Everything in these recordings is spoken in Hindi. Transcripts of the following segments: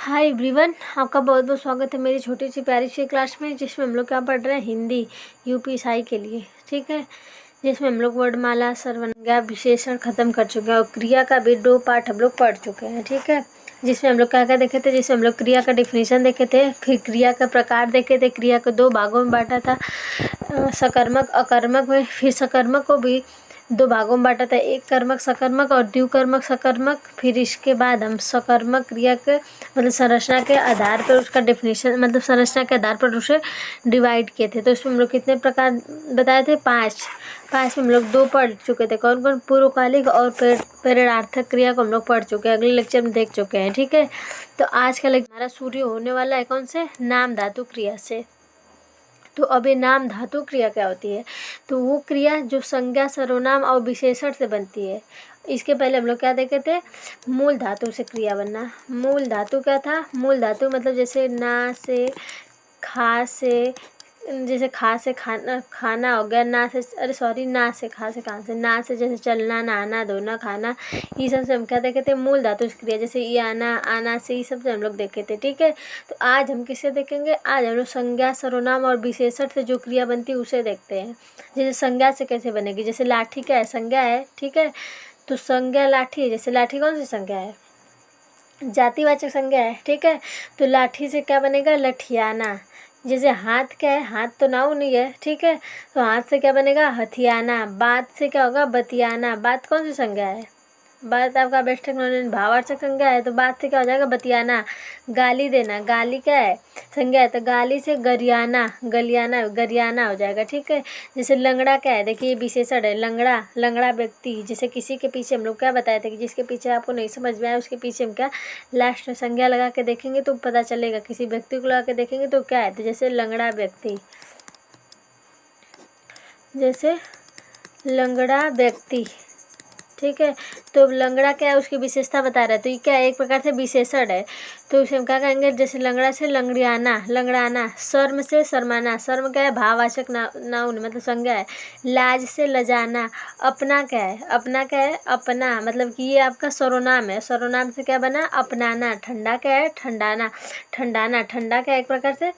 हाय एवरीवन, आपका बहुत बहुत स्वागत है मेरी छोटी सी प्यारी सी क्लास में, जिसमें हम लोग क्या पढ़ रहे हैं, हिंदी यूपीएसआई के लिए। ठीक है, जिसमें हम लोग वर्णमाला, सर्वनाम, विशेषण खत्म कर चुके हैं और क्रिया का भी 2 पार्ट हम लोग पढ़ चुके हैं। ठीक है, जिसमें हम लोग क्या क्या देखे थे, जिसमें हम लोग क्रिया का डिफिनीशन देखे थे, फिर क्रिया का प्रकार देखे थे, क्रिया को 2 भागों में बांटा था, सकर्मक अकर्मक में, फिर सकर्मक को भी 2 भागों में बांटा था, एक कर्मक सकर्मक और द्विकर्मक सकर्मक। फिर इसके बाद हम सकर्मक क्रिया के मतलब संरचना के आधार पर उसका डेफिनेशन मतलब संरचना के आधार पर उसे डिवाइड किए थे। तो इसमें हम लोग कितने प्रकार बताए थे, 5 में हम लोग 2 पढ़ चुके थे। कौन कौन? पूर्वकालिक और प्रेरणार्थक क्रिया को हम लोग पढ़ चुके हैं, अगले लेक्चर में देख चुके हैं। ठीक है, तो आज का लेक्चर हमारा शुरू होने वाला है कौन से? नाम धातु क्रिया से। तो अब ये नाम धातु क्रिया क्या होती है? तो वो क्रिया जो संज्ञा, सर्वनाम और विशेषण से बनती है। इसके पहले हम लोग क्या देखे थे? मूल धातु से क्रिया बनना। मूल धातु क्या था? मूल धातु मतलब जैसे ना से, खा से, जैसे खा से खाना, खाना हो गया। ना से, अरे सॉरी, ना से खा से कहाँ से, ना से जैसे चलना, नहाना, धोना, खाना, ये सब से हम क्या देखे थे? मूल धातु से क्रिया। जैसे ये आना, आना से, ये सब से हम लोग देखे थे। ठीक है, तो आज हम किसे देखेंगे? आज हम लोग संज्ञा, सर्वनाम और विशेषण से जो क्रिया बनती है उसे देखते हैं। जैसे संज्ञा से कैसे बनेगी? जैसे लाठी क्या है? संज्ञा है। ठीक है, तो संज्ञा लाठी है। जैसे लाठी कौन सी संज्ञा है? जातिवाचक संज्ञा है। ठीक है, तो लाठी से क्या बनेगा? लठियाना। जैसे हाथ क्या है? हाथ तो नाउन नहीं है। ठीक है, तो हाथ से क्या बनेगा? हथियाना। बात से क्या होगा? बतियाना। बात कौन सी संज्ञा है? बात आपका बेस्ट भावार्थक संज्ञा है, तो बात से क्या हो जाएगा? बतियाना। गाली देना, गाली क्या है? संज्ञा है, तो गाली से गरियाना, गलियाना, गरियाना हो जाएगा। ठीक है, जैसे लंगड़ा क्या है? देखिए ये विशेषण है, लंगड़ा, लंगड़ा व्यक्ति। जैसे किसी के पीछे हम लोग क्या बताए थे कि जिसके पीछे आपको नहीं समझ में आया उसके पीछे हम क्या लास्ट में संज्ञा लगा के देखेंगे तो पता चलेगा। किसी व्यक्ति को लगा के देखेंगे तो क्या है? तो जैसे लंगड़ा व्यक्ति, जैसे लंगड़ा व्यक्ति। ठीक है, तो लंगड़ा क्या है? उसकी विशेषता बता रहा है, तो ये क्या है? एक प्रकार से विशेषण है। तो उसे हम क्या कहेंगे? जैसे लंगड़ा से लंगड़ियाना, लंगड़ाना। शर्म से शर्माना। शर्म क्या है? भाववाचक नाउन मतलब संज्ञा है। लाज से लजाना। अपना क्या है? अपना क्या है? अपना मतलब कि ये आपका सर्वनाम है। सर्वनाम से क्या बना? अपनाना। ठंडा क्या है? ठंडाना, ठंडाना। ठंडा क्या है? एक प्रकार से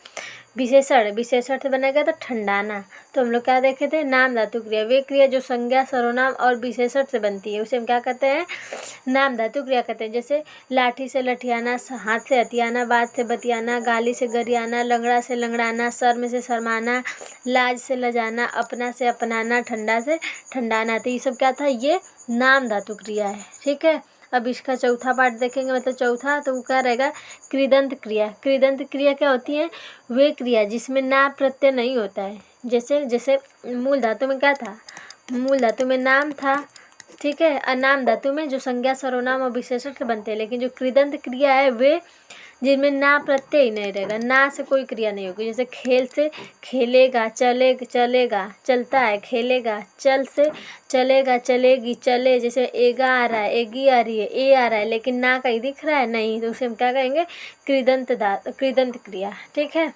विशेषण, विशेषण से बनेगा तो ठंडाना। तो हम लोग क्या देखे थे? नाम धातु क्रिया, वे क्रिया जो संज्ञा, सर्वनाम और विशेषण से बनती है उसे हम क्या कहते हैं? नाम धातु क्रिया कहते हैं। जैसे लाठी से लठियाना, हाथ से हथियाना, बात से बतियाना, गाली से गरियाना, लंगड़ा से लंगड़ाना, शर्म से शर्माना, लाज से लजाना, अपना से अपनाना, ठंडा से ठंडाना। तो ये सब क्या था? ये नाम धातु क्रिया है। ठीक है, अब इसका चौथा पार्ट देखेंगे, मतलब चौथा, तो वो क्या रहेगा? कृदंत क्रिया। कृदंत क्रिया क्या होती है? वे क्रिया जिसमें ना प्रत्यय नहीं होता है। जैसे जैसे मूल धातु में क्या था? मूल धातु में नाम था। ठीक है, अनाम धातु में जो संज्ञा, सर्वनाम और विशेषण से बनते हैं। लेकिन जो कृदंत क्रिया है वे जिनमें ना प्रत्यय ही नहीं रहेगा, ना से कोई क्रिया नहीं होगी। जैसे खेल से खेलेगा, चलेगा, चलता है, खेलेगा। चल से चलेगा, चलेगी, चले। जैसे एगा आ रहा है, एगी आ रही है, ए आ रहा है, लेकिन ना कहीं दिख रहा है नहीं, तो उसे हम क्या कहेंगे? कृदंत क्रिया। ठीक है,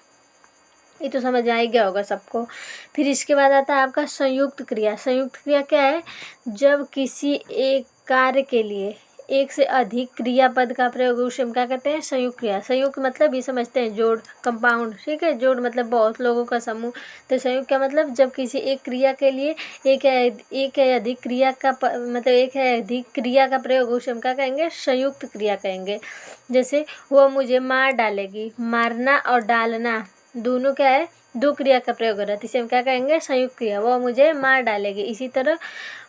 ये तो समझ आ ही गया होगा सबको। फिर इसके बाद आता है आपका संयुक्त क्रिया। संयुक्त क्रिया क्या है? जब किसी एक कार्य के लिए एक से अधिक क्रियापद का प्रयोग, उसे हम क्या कहते हैं? संयुक्त क्रिया। संयुक्त मतलब ये समझते हैं जोड़, कंपाउंड। ठीक है, जोड़ मतलब बहुत लोगों का समूह। तो संयुक्त का मतलब जब किसी एक क्रिया के लिए एक है अधिक क्रिया का मतलब एक है अधिक क्रिया का प्रयोग, उसे हम क्या कहेंगे? संयुक्त क्रिया कहेंगे। जैसे वह मुझे मार डालेगी। मारना और डालना दोनों क्या है? 2 क्रिया का प्रयोग हो रहा है, इसे हम क्या कहेंगे? संयुक्त क्रिया। वह मुझे मार डालेगी। इसी तरह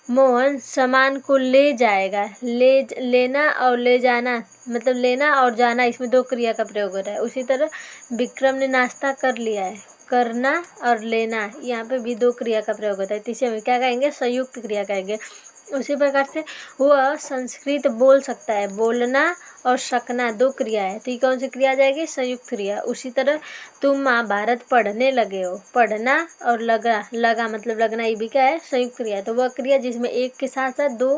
मोहन सामान को ले जाएगा। लेना और ले जाना मतलब लेना और जाना, इसमें 2 क्रिया का प्रयोग हो रहा है। उसी तरह विक्रम ने नाश्ता कर लिया है। करना और लेना, यहाँ पे भी 2 क्रिया का प्रयोग होता है, तो इसे हम क्या कहेंगे? संयुक्त क्रिया कहेंगे। उसी प्रकार से वह संस्कृत बोल सकता है। बोलना और सकना 2 क्रिया है, तो ये कौन सी क्रिया आ जाएगी? संयुक्त क्रिया। उसी तरह तुम महाभारत पढ़ने लगे हो। पढ़ना और लगा मतलब लगना, ये भी क्या है? संयुक्त क्रिया है। तो वह क्रिया जिसमें एक के साथ साथ दो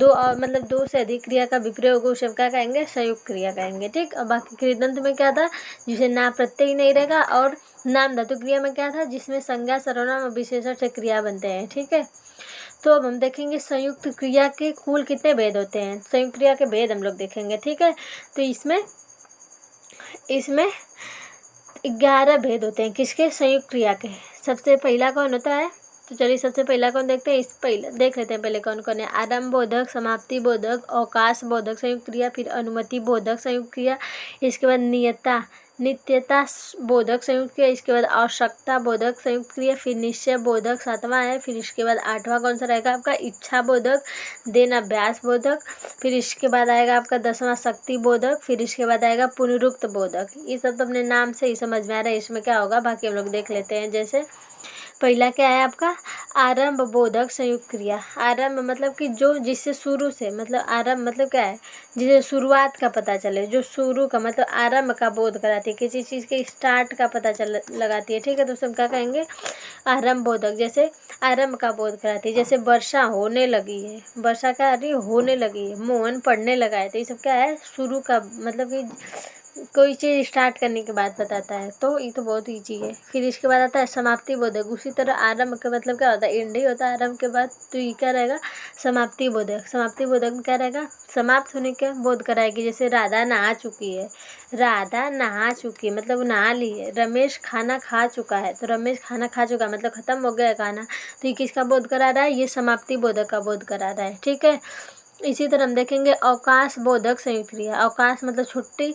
और मतलब 2 से अधिक क्रिया का विप्रयोग, उसे क्या कहेंगे? संयुक्त क्रिया कहेंगे। ठीक, अब बाकी कृदंत में क्या था? जिसे ना प्रत्यय ही नहीं रहेगा। और नाम धातु क्रिया में क्या था? जिसमें संज्ञा, सर्वनाम और विशेषण से क्रिया बनते हैं। ठीक है, तो अब हम देखेंगे संयुक्त क्रिया के कुल कितने भेद होते हैं। संयुक्त क्रिया के भेद हम लोग देखेंगे। ठीक है, तो इसमें इसमें 11 भेद होते हैं किसके, संयुक्त क्रिया के। सबसे पहला कौन होता है, तो चलिए सबसे पहला कौन देखते हैं, देख लेते हैं पहले कौन कौन है। आरंभ बोधक, समाप्ति बोधक, अवकाश बोधक संयुक्त क्रिया, फिर अनुमति बोधक संयुक्त क्रिया, इसके बाद नित्यता बोधक संयुक्त क्रिया, इसके बाद आवश्यकता बोधक संयुक्त क्रिया, फिर निश्चय बोधक 7वां है, फिर इसके बाद 8वां कौन सा रहेगा आपका, इच्छा बोधक, देन अभ्यास बोधक, फिर इसके बाद आएगा आपका 10वां शक्ति बोधक, फिर इसके बाद आएगा पुनरुक्त बोधक। ये सब तो अपने नाम से ही समझ में आ रहा है इसमें क्या होगा, बाकी हम लोग देख लेते हैं। जैसे पहला क्या है आपका, आरंभ बोधक संयुक्त क्रिया। आरंभ मतलब कि जो जिससे शुरू से, मतलब आरंभ मतलब क्या है, जिसे शुरुआत का पता चले, जो शुरू का मतलब आरंभ का बोध कराती है, किसी चीज़ के स्टार्ट का पता चल लगाती है, ठीक है। तो उसमें क्या कहेंगे, आरंभ बोधक, जैसे आरंभ का बोध कराती है। जैसे वर्षा होने लगी है, वर्षा क्या आ रही है, होने लगी है। मोहन पढ़ने लगा है, तो ये सब क्या है, शुरू का मतलब कि कोई चीज़ स्टार्ट करने के बाद बताता है, तो ये तो बहुत ईजी है। फिर इसके बाद आता है समाप्ति बोधक। उसी तरह आरंभ का मतलब क्या होता है, एंड ही होता है आरंभ के बाद, तो ये क्या रहेगा, समाप्ति बोधक। समाप्ति बोधक में क्या रहेगा, समाप्त होने का बोध कराएगी। जैसे राधा नहा चुकी है, राधा नहा चुकी है मतलब नहा ली है। रमेश खाना खा चुका है, तो रमेश खाना खा चुका मतलब ख़त्म हो गया खाना, तो ये किसका बोध करा रहा है, ये समाप्ति बोधक का बोध करा रहा है, ठीक है। इसी तरह हम देखेंगे अवकाश बोधक संयुक्त क्रिया। अवकाश मतलब छुट्टी,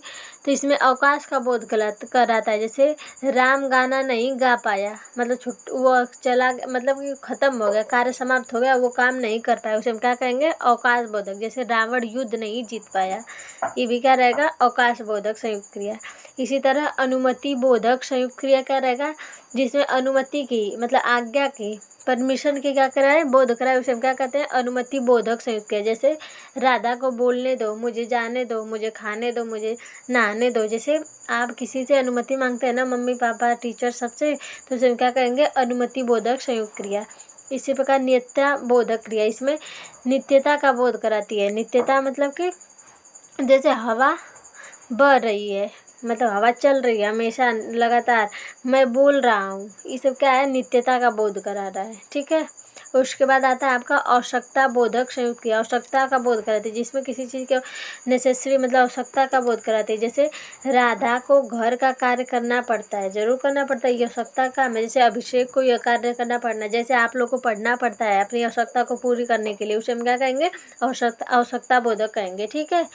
तो इसमें अवकाश का बोध कराता है। जैसे राम गाना नहीं गा पाया, मतलब वो चला मतलब कि ख़त्म हो गया, कार्य समाप्त हो गया, वो काम नहीं कर पाया, उसे हम क्या कहेंगे, अवकाश बोधक। जैसे रावण युद्ध नहीं जीत पाया, ये भी क्या रहेगा, अवकाश बोधक संयुक्त क्रिया। इसी तरह अनुमति बोधक संयुक्त क्रिया क्या रहेगा, जिसमें अनुमति की मतलब आज्ञा की, परमिशन की क्या कराए, बोध कराए, उसे हम क्या कहते हैं, अनुमति बोधक संयुक्त क्रिया। जैसे राधा को बोलने दो, मुझे जाने दो, मुझे खाने दो, मुझे नहाने दो। जैसे आप किसी से अनुमति मांगते हैं ना, मम्मी पापा टीचर सबसे, तो उसे हम क्या कहेंगे, अनुमति बोधक संयुक्त क्रिया। इसी प्रकार नित्यता बोधक क्रिया, इसमें नित्यता का बोध कराती है। नित्यता मतलब कि जैसे हवा बह रही है, मतलब हवा चल रही है हमेशा लगातार, मैं बोल रहा हूँ, ये सब क्या है, नित्यता का बोध करा रहा है, ठीक है। उसके बाद आता है आपका आवश्यकता बोधक संयुक्त क्रिया। आवश्यकता का बोध कराती है, जिसमें किसी चीज़ के नेसेसरी मतलब आवश्यकता का बोध कराती है। जैसे राधा को घर का कार्य करना पड़ता है, जरूर करना पड़ता है, ये आवश्यकता काम है। जैसे अभिषेक को यह कार्य करना पड़ना, जैसे आप लोग को पढ़ना पड़ता है अपनी आवश्यकता को पूरी करने के लिए, उसे हम क्या कहेंगे, आवश्यकता बोधक कहेंगे, ठीक है।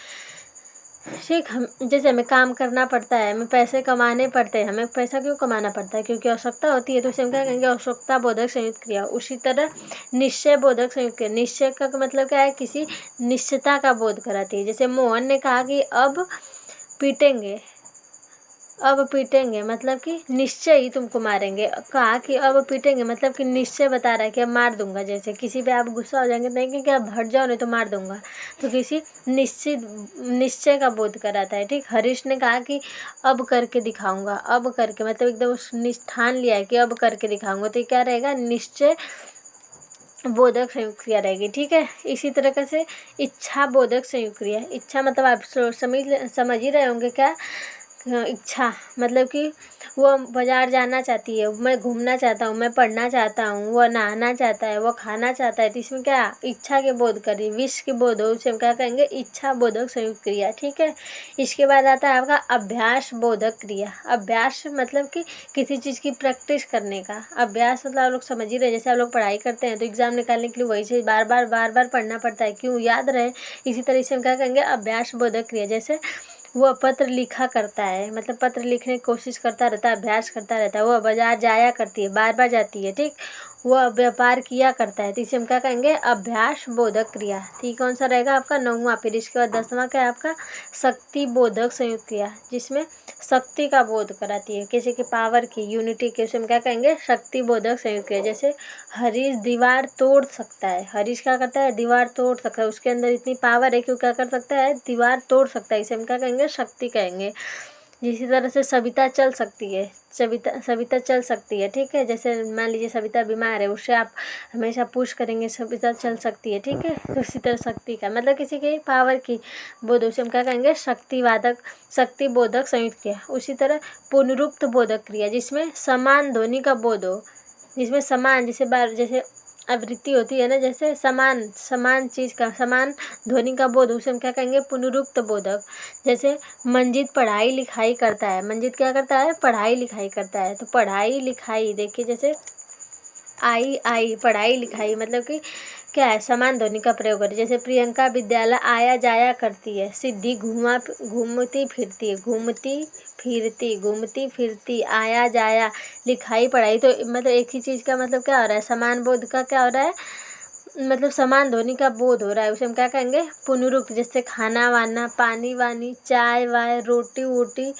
ठीक, हम जैसे हमें काम करना पड़ता है, हमें पैसे कमाने पड़ते हैं, हमें पैसा क्यों कमाना पड़ता है, क्योंकि आवश्यकता होती है, तो उसे हम क्या कहेंगे, आवश्यकता बोधक संयुक्त क्रिया। उसी तरह निश्चय बोधक संयुक्त क्रिया। निश्चय का मतलब क्या है, किसी निश्चितता का बोध कराती है। जैसे मोहन ने कहा कि अब पीटेंगे, अब पीटेंगे मतलब कि निश्चय ही तुमको मारेंगे। कहा कि अब पीटेंगे मतलब कि निश्चय बता रहा है कि अब मार दूंगा। जैसे किसी पे आप गुस्सा हो जाएंगे, नहीं कि अब हट जाओ नहीं तो मार दूंगा, तो किसी निश्चय का बोध कराता है, ठीक। हरीश ने कहा कि अब करके दिखाऊंगा, अब करके मतलब एकदम उस ठान लिया है कि अब करके दिखाऊंगा, तो ये क्या रहेगा, निश्चय बोधक संयुक्त क्रिया रहेगी, ठीक है। इसी तरह से इच्छा बोधक संयुक्त क्रिया। इच्छा मतलब आप समझ ही रहे होंगे क्या, इच्छा मतलब कि वो बाज़ार जाना चाहती है, मैं घूमना चाहता हूँ, मैं पढ़ना चाहता हूँ, वो नहाना चाहता है, वो खाना चाहता है, तो इसमें क्या इच्छा के बोध करी, विश के बोध हो, उसे हम क्या कहेंगे, इच्छा बोधक संयुक्त क्रिया, ठीक है। इसके बाद आता है आपका अभ्यास बोधक क्रिया। अभ्यास मतलब कि किसी चीज़ की प्रैक्टिस करने का। अभ्यास मतलब आप लोग समझ ही रहे, जैसे आप लोग पढ़ाई करते हैं तो एग्ज़ाम निकालने के लिए वही चीज़ बार बार पढ़ना पड़ता है, क्यों, याद रहे। इसी तरह से हम क्या कहेंगे, अभ्यास बोधक क्रिया। जैसे वह पत्र लिखा करता है, मतलब पत्र लिखने की कोशिश करता रहता है, अभ्यास करता रहता है। वह बाजार जाया करती है, बार जाती है, ठीक। वह व्यापार किया करता है, तो इसे हम क्या कहेंगे, अभ्यास बोधक क्रिया। ठीक, कौन सा रहेगा आपका 9वां। फिर इसके बाद 10वां क्या है आपका, शक्ति बोधक संयुक्त क्रिया, जिसमें शक्ति का बोध कराती है, किसी की पावर की, यूनिटी की, उसे हम क्या कहेंगे, शक्ति बोधक संयुक्त क्रिया। जैसे हरीश दीवार तोड़ सकता है, हरीश क्या करता है, दीवार तोड़ सकता है, उसके अंदर इतनी पावर है कि वो क्या कर सकता है, दीवार तोड़ सकता है, इसे हम क्या कहेंगे, शक्ति कहेंगे। इसी तरह से सविता चल सकती है, सविता चल सकती है, ठीक है। जैसे मान लीजिए सविता बीमार है, उससे आप हमेशा पूछ करेंगे सविता चल सकती है, ठीक है। तो उसी तरह शक्ति का मतलब किसी के पावर की बोध, उसे हम क्या कहेंगे, शक्ति बोधक संयुक्त क्रिया। उसी तरह पुनरुक्त बोधक क्रिया, जिसमें समान ध्वनि का बोध हो, जिसमें समान जैसे आवृत्ति होती है ना, जैसे समान चीज़ का समान ध्वनि का बोध, उसे हम क्या कहेंगे? पुनरुक्त बोधक। जैसे मंजित पढ़ाई लिखाई करता है, मंजित क्या करता है? पढ़ाई लिखाई करता है। तो पढ़ाई लिखाई देखिए, जैसे आई पढ़ाई लिखाई मतलब कि क्या है? समान ध्वनि का प्रयोग करें। जैसे प्रियंका विद्यालय आया जाया करती है। सिद्धि घूमती फिरती, आया जाया, लिखाई पढ़ाई। तो मतलब एक ही चीज़ का मतलब क्या हो रहा है? समान बोध का क्या हो रहा है? मतलब समान ध्वनि का बोध हो रहा है, उसे हम क्या कहेंगे? पुनरुक्त। जैसे खाना वाना, पानी वानी, चाय वाय, रोटी वोटी।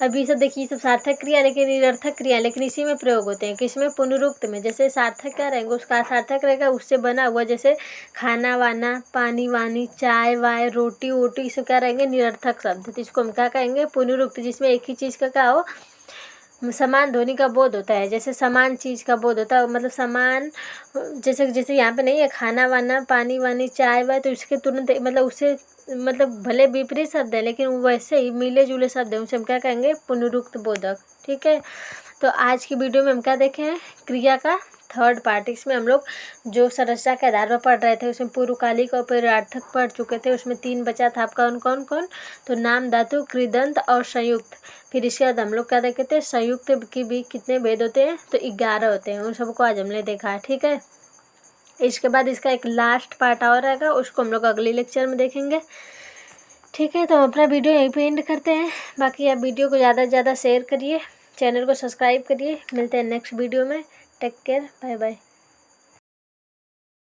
अभी सब देखिए, सब सार्थक क्रिया लेकिन निरर्थक क्रिया, लेकिन इसी में प्रयोग होते हैं। किसमें? पुनरुक्त में। जैसे सार्थक क्या रहेंगे? उसका सार्थक रहेगा उससे बना हुआ, जैसे खाना वाना, पानी वानी, चाय वाय, रोटी वोटी, सब क्या रहेंगे? निरर्थक शब्द। तो इसको हम क्या कहेंगे? पुनरुक्त, जिसमें एक ही चीज़ का क्या हो? समान ध्वनि का बोध होता है। जैसे समान चीज़ का बोध होता है, मतलब समान, जैसे जैसे यहाँ पे नहीं है खाना वाना, पानी वानी, चाय वाय, तो इसके तुरंत मतलब उससे मतलब भले विपरीत शब्द है लेकिन वैसे ही मिले जुले शब्द हैं, उसे हम क्या कहेंगे? पुनरुक्त बोधक। ठीक है, तो आज की वीडियो में हम क्या देखे हैं? क्रिया का थर्ड पार्ट। इसमें हम लोग जो संरचना के आधार पर पढ़ रहे थे, उसमें पूर्वकालिक और परार्थक पढ़ चुके थे। उसमें 3 बचा था आपका, कौन कौन? तो नाम, धातु, कृदंत और संयुक्त। फिर इसके बाद हम लोग क्या देखे थे? संयुक्त के भी कितने भेद होते हैं? तो 11 होते हैं। उन सबको आज हमने देखा है। ठीक है, इसके बाद इसका एक लास्ट पार्ट और रहेगा, उसको हम लोग अगले लेक्चर में देखेंगे। ठीक है, तो हम अपना वीडियो यहीं पे एंड करते हैं। बाकी आप वीडियो को ज़्यादा से ज़्यादा शेयर करिए, चैनल को सब्सक्राइब करिए। मिलते हैं नेक्स्ट वीडियो में। Take care, bye bye.